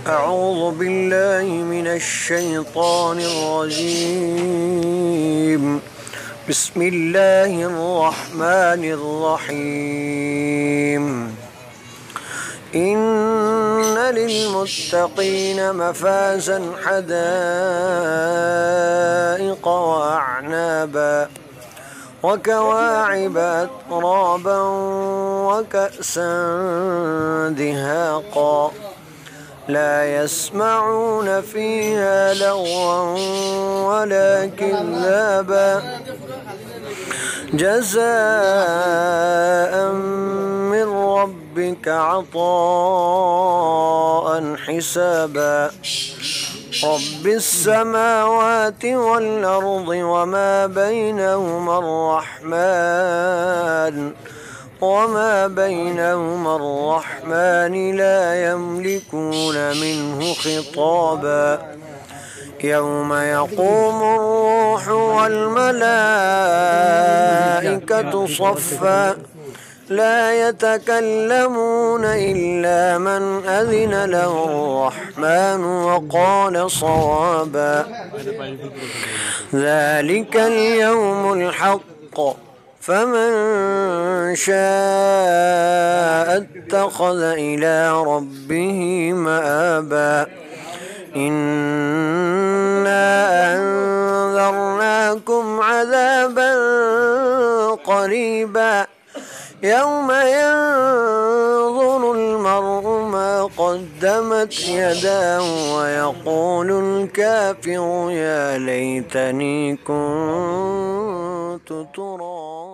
أعوذ بالله من الشيطان الرجيم. بسم الله الرحمن الرحيم. إن للمتقين مفازا حدائق وأعنابا وكواعب أترابا وكأسا دهاقا لا يسمعون فيها لغوا ولا كذابا جزاء من ربك عطاء حسابا رب السماوات والأرض وما بينهما الرحمن لا يملكون منه خطابا يوم يقوم الروح والملائكة صفا لا يتكلمون إلا من أذن له الرحمن وقال صوابا ذلك اليوم الحق فمن شاء اتخذ إلى ربه مآبا إنا أنذرناكم عذابا قريبا يوم ينظر المرء ما قدمت يداه ويقول الكافر يا ليتني كنت ترابا.